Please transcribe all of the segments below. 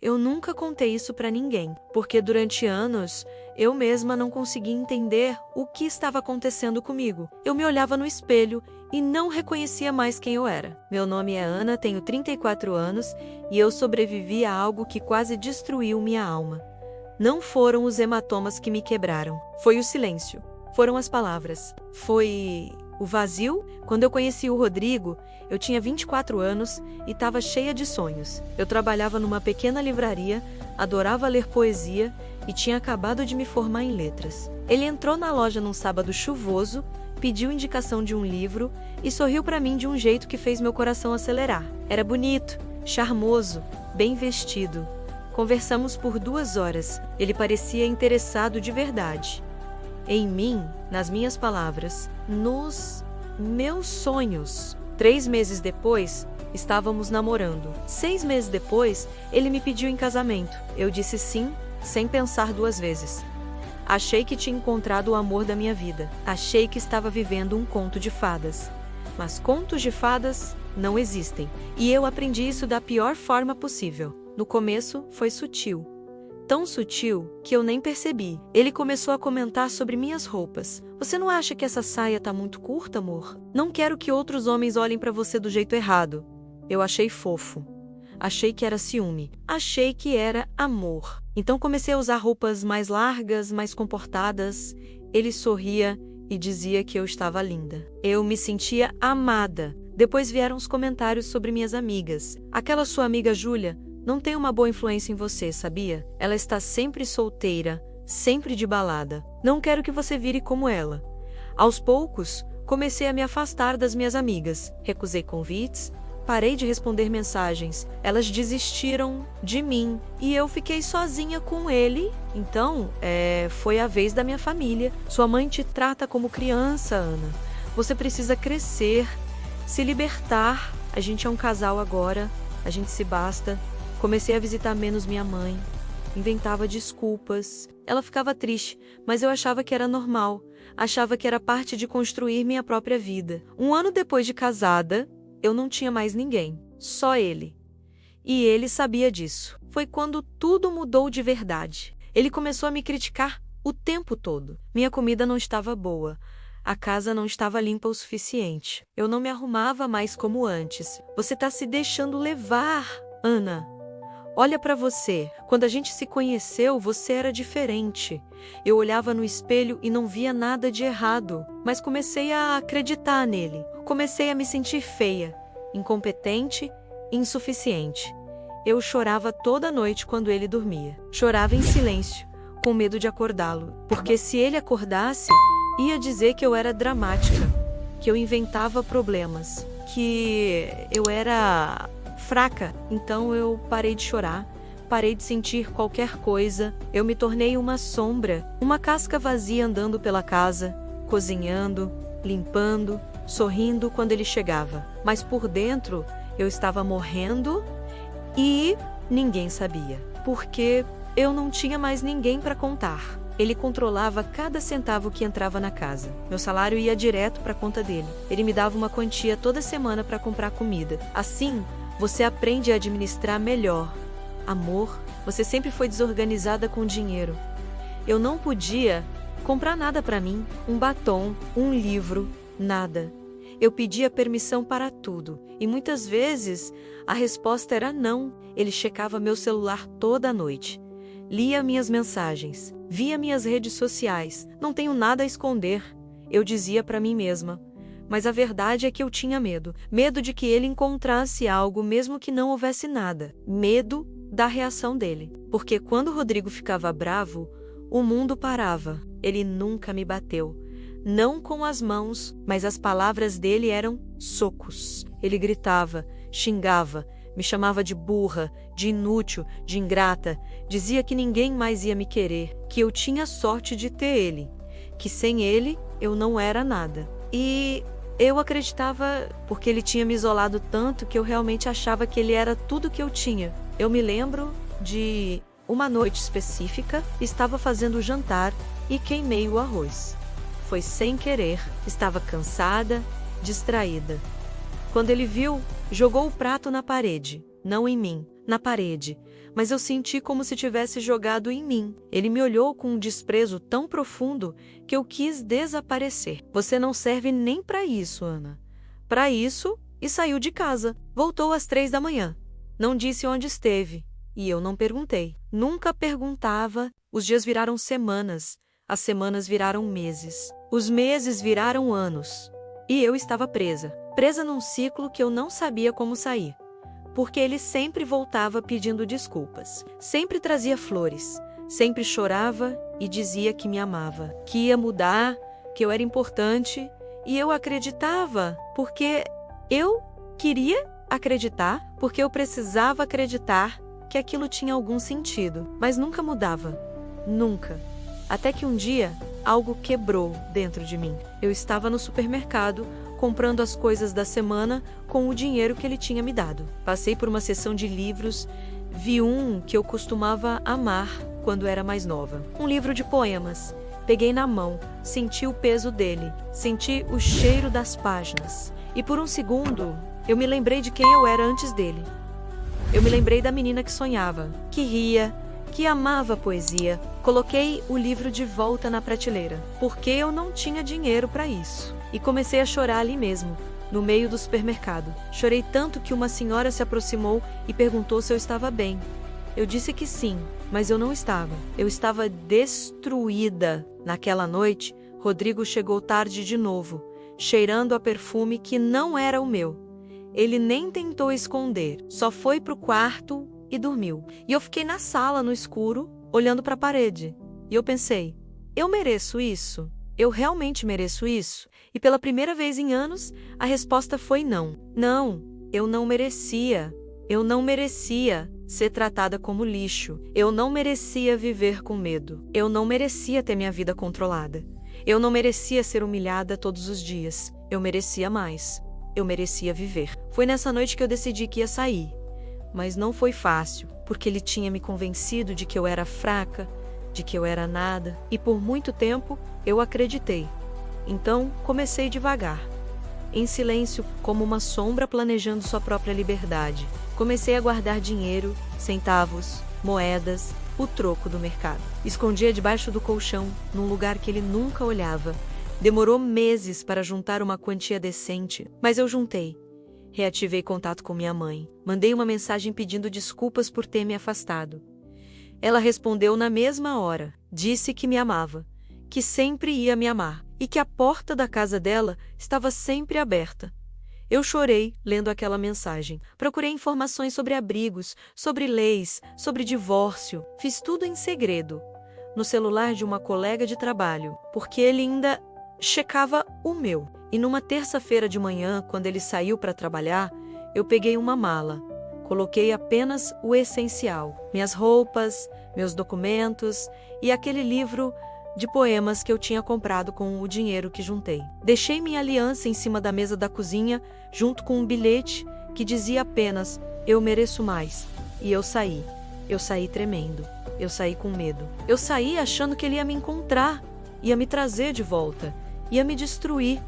Eu nunca contei isso pra ninguém, porque durante anos eu mesma não conseguia entender o que estava acontecendo comigo. Eu me olhava no espelho e não reconhecia mais quem eu era. Meu nome é Ana, tenho 34 anos e eu sobrevivi a algo que quase destruiu minha alma. Não foram os hematomas que me quebraram, foi o silêncio, foram as palavras, foi o vazio. Quando eu conheci o Rodrigo, eu tinha 24 anos e estava cheia de sonhos. Eu trabalhava numa pequena livraria, adorava ler poesia e tinha acabado de me formar em letras. Ele entrou na loja num sábado chuvoso, pediu indicação de um livro e sorriu para mim de um jeito que fez meu coração acelerar. Era bonito, charmoso, bem vestido. Conversamos por 2 horas. Ele parecia interessado de verdade. Em mim, nas minhas palavras, nos meus sonhos. 3 meses depois, estávamos namorando. 6 meses depois, ele me pediu em casamento. Eu disse sim, sem pensar 2 vezes. Achei que tinha encontrado o amor da minha vida. Achei que estava vivendo um conto de fadas. Mas contos de fadas não existem. E eu aprendi isso da pior forma possível. No começo, foi sutil. Tão sutil que eu nem percebi. Ele começou a comentar sobre minhas roupas. Você não acha que essa saia tá muito curta, amor? Não quero que outros homens olhem pra você do jeito errado. Eu achei fofo. Achei que era ciúme. Achei que era amor. Então comecei a usar roupas mais largas, mais comportadas. Ele sorria e dizia que eu estava linda. Eu me sentia amada. Depois vieram os comentários sobre minhas amigas. Aquela sua amiga Júlia não tem uma boa influência em você, sabia? Ela está sempre solteira, sempre de balada. Não quero que você vire como ela. Aos poucos, comecei a me afastar das minhas amigas. Recusei convites, parei de responder mensagens. Elas desistiram de mim e eu fiquei sozinha com ele. Então, foi a vez da minha família. Sua mãe te trata como criança, Ana. Você precisa crescer, se libertar. A gente é um casal agora, a gente se basta. Comecei a visitar menos minha mãe, inventava desculpas. Ela ficava triste, mas eu achava que era normal, achava que era parte de construir minha própria vida. 1 ano depois de casada, eu não tinha mais ninguém, só ele. E ele sabia disso. Foi quando tudo mudou de verdade. Ele começou a me criticar o tempo todo. Minha comida não estava boa, a casa não estava limpa o suficiente. Eu não me arrumava mais como antes. Você está se deixando levar, Ana. Olha pra você, quando a gente se conheceu, você era diferente. Eu olhava no espelho e não via nada de errado, mas comecei a acreditar nele. Comecei a me sentir feia, incompetente, insuficiente. Eu chorava toda noite quando ele dormia. Chorava em silêncio, com medo de acordá-lo, porque se ele acordasse, ia dizer que eu era dramática, que eu inventava problemas, que eu era fraca. Então eu parei de chorar, parei de sentir qualquer coisa. Eu me tornei uma sombra, uma casca vazia andando pela casa, cozinhando, limpando, sorrindo quando ele chegava. Mas por dentro eu estava morrendo e ninguém sabia, porque eu não tinha mais ninguém para contar. Ele controlava cada centavo que entrava na casa. Meu salário ia direto para a conta dele. Ele me dava uma quantia toda semana para comprar comida. Assim, você aprende a administrar melhor. Amor, você sempre foi desorganizada com dinheiro. Eu não podia comprar nada para mim, um batom, um livro, nada. Eu pedia permissão para tudo, e muitas vezes a resposta era não. Ele checava meu celular toda a noite, lia minhas mensagens, via minhas redes sociais. Não tenho nada a esconder, eu dizia para mim mesma. Mas a verdade é que eu tinha medo. Medo de que ele encontrasse algo mesmo que não houvesse nada. Medo da reação dele. Porque quando o Rodrigo ficava bravo, o mundo parava. Ele nunca me bateu. Não com as mãos, mas as palavras dele eram socos. Ele gritava, xingava, me chamava de burra, de inútil, de ingrata. Dizia que ninguém mais ia me querer, que eu tinha sorte de ter ele, que sem ele eu não era nada. E eu acreditava, porque ele tinha me isolado tanto que eu realmente achava que ele era tudo que eu tinha. Eu me lembro de uma noite específica, estava fazendo o jantar e queimei o arroz. Foi sem querer, estava cansada, distraída. Quando ele viu, jogou o prato na parede, não em mim, na parede. mas eu senti como se tivesse jogado em mim. Ele me olhou com um desprezo tão profundo que eu quis desaparecer. Você não serve nem para isso, Ana. Para isso, e saiu de casa. Voltou às 3 da manhã. Não disse onde esteve. E eu não perguntei. Nunca perguntava. Os dias viraram semanas. As semanas viraram meses. Os meses viraram anos. E eu estava presa. Presa num ciclo que eu não sabia como sair. Porque ele sempre voltava pedindo desculpas. Sempre trazia flores. Sempre chorava e dizia que me amava. Que ia mudar, que eu era importante. E eu acreditava, porque eu queria acreditar, porque eu precisava acreditar que aquilo tinha algum sentido. Mas nunca mudava. Nunca. Até que um dia, algo quebrou dentro de mim. Eu estava no supermercado, comprando as coisas da semana com o dinheiro que ele tinha me dado. Passei por uma seção de livros, vi um que eu costumava amar quando era mais nova. Um livro de poemas. Peguei na mão, senti o peso dele, senti o cheiro das páginas. E por um segundo, eu me lembrei de quem eu era antes dele. Eu me lembrei da menina que sonhava, que ria, que amava poesia. Coloquei o livro de volta na prateleira, porque eu não tinha dinheiro para isso. E comecei a chorar ali mesmo, no meio do supermercado. Chorei tanto que uma senhora se aproximou e perguntou se eu estava bem. Eu disse que sim, mas eu não estava. Eu estava destruída. Naquela noite, Rodrigo chegou tarde de novo, cheirando a perfume que não era o meu. Ele nem tentou esconder, só foi pro quarto e dormiu. E eu fiquei na sala, no escuro, olhando para a parede. E eu pensei, eu mereço isso? Eu realmente mereço isso? E pela primeira vez em anos, a resposta foi não. Não, eu não merecia. Eu não merecia ser tratada como lixo. Eu não merecia viver com medo. Eu não merecia ter minha vida controlada. Eu não merecia ser humilhada todos os dias. Eu merecia mais. Eu merecia viver. Foi nessa noite que eu decidi que ia sair. Mas não foi fácil, porque ele tinha me convencido de que eu era fraca, de que eu era nada, e por muito tempo eu acreditei. Então comecei devagar, em silêncio, como uma sombra planejando sua própria liberdade. Comecei a guardar dinheiro, centavos, moedas, o troco do mercado. Escondia debaixo do colchão, num lugar que ele nunca olhava. Demorou meses para juntar uma quantia decente, mas eu juntei. Reativei contato com minha mãe. Mandei uma mensagem pedindo desculpas por ter me afastado. Ela respondeu na mesma hora. Disse que me amava, que sempre ia me amar e que a porta da casa dela estava sempre aberta. Eu chorei lendo aquela mensagem. Procurei informações sobre abrigos, sobre leis, sobre divórcio. Fiz tudo em segredo, no celular de uma colega de trabalho, porque ele ainda checava o meu. E numa terça-feira de manhã, quando ele saiu para trabalhar, eu peguei uma mala. Coloquei apenas o essencial: minhas roupas, meus documentos e aquele livro de poemas que eu tinha comprado com o dinheiro que juntei. Deixei minha aliança em cima da mesa da cozinha, junto com um bilhete que dizia apenas: eu mereço mais. E eu saí. Eu saí tremendo. Eu saí com medo. Eu saí achando que ele ia me encontrar, ia me trazer de volta, ia me destruir.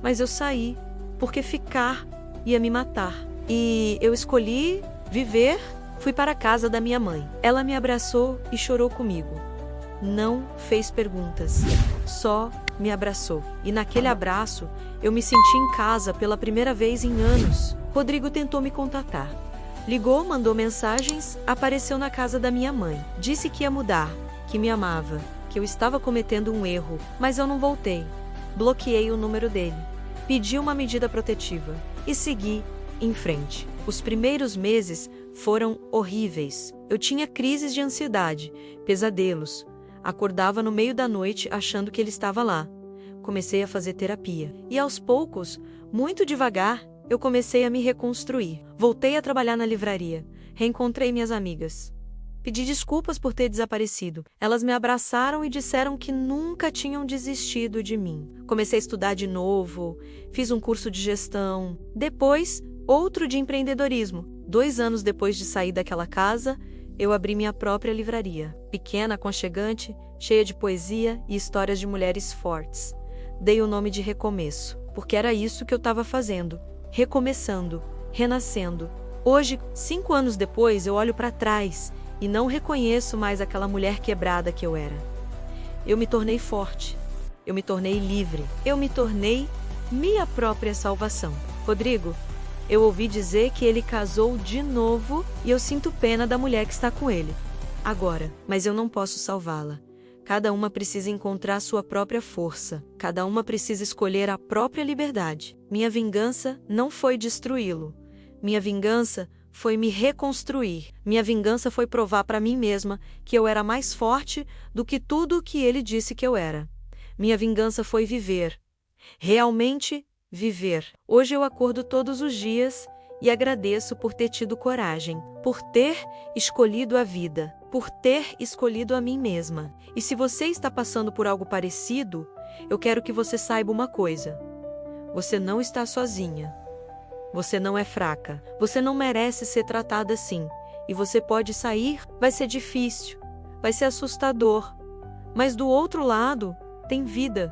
Mas eu saí, porque ficar ia me matar. E eu escolhi viver, fui para a casa da minha mãe. Ela me abraçou e chorou comigo. Não fez perguntas, só me abraçou. E naquele abraço, eu me senti em casa pela primeira vez em anos. Rodrigo tentou me contatar. Ligou, mandou mensagens, apareceu na casa da minha mãe. Disse que ia mudar, que me amava, que eu estava cometendo um erro, mas eu não voltei. Bloqueei o número dele. Pedi uma medida protetiva e segui em frente. Os primeiros meses foram horríveis. Eu tinha crises de ansiedade, pesadelos. Acordava no meio da noite achando que ele estava lá. Comecei a fazer terapia. E aos poucos, muito devagar, eu comecei a me reconstruir. Voltei a trabalhar na livraria. Reencontrei minhas amigas. Pedi desculpas por ter desaparecido. Elas me abraçaram e disseram que nunca tinham desistido de mim. Comecei a estudar de novo, fiz um curso de gestão. Depois, outro de empreendedorismo. 2 anos depois de sair daquela casa, eu abri minha própria livraria. Pequena, aconchegante, cheia de poesia e histórias de mulheres fortes. Dei o nome de Recomeço, porque era isso que eu estava fazendo. Recomeçando, renascendo. Hoje, 5 anos depois, eu olho para trás e não reconheço mais aquela mulher quebrada que eu era. Eu me tornei forte. Eu me tornei livre. Eu me tornei minha própria salvação. Rodrigo, eu ouvi dizer que ele casou de novo e eu sinto pena da mulher que está com ele agora, mas eu não posso salvá-la. Cada uma precisa encontrar sua própria força. Cada uma precisa escolher a própria liberdade. Minha vingança não foi destruí-lo. Minha vingança foi me reconstruir. Minha vingança foi provar para mim mesma que eu era mais forte do que tudo o que ele disse que eu era. Minha vingança foi viver. Realmente viver. Hoje eu acordo todos os dias e agradeço por ter tido coragem, por ter escolhido a vida, por ter escolhido a mim mesma. E se você está passando por algo parecido, eu quero que você saiba uma coisa. Você não está sozinha. Você não é fraca. Você não merece ser tratada assim. E você pode sair, vai ser difícil, vai ser assustador. Mas do outro lado, tem vida,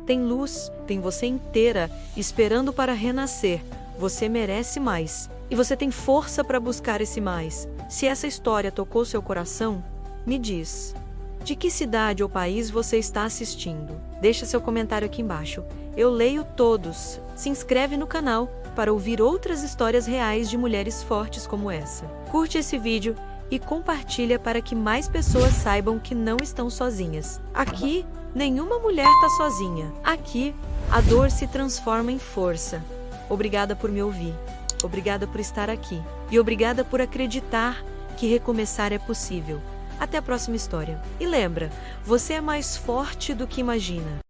tem luz, tem você inteira, esperando para renascer. Você merece mais. E você tem força para buscar esse mais. Se essa história tocou seu coração, me diz. De que cidade ou país você está assistindo? Deixa seu comentário aqui embaixo. Eu leio todos. Se inscreve no canal para ouvir outras histórias reais de mulheres fortes como essa. Curte esse vídeo e compartilha para que mais pessoas saibam que não estão sozinhas. Aqui, nenhuma mulher está sozinha. Aqui, a dor se transforma em força. Obrigada por me ouvir. Obrigada por estar aqui. E obrigada por acreditar que recomeçar é possível. Até a próxima história. E lembra, você é mais forte do que imagina.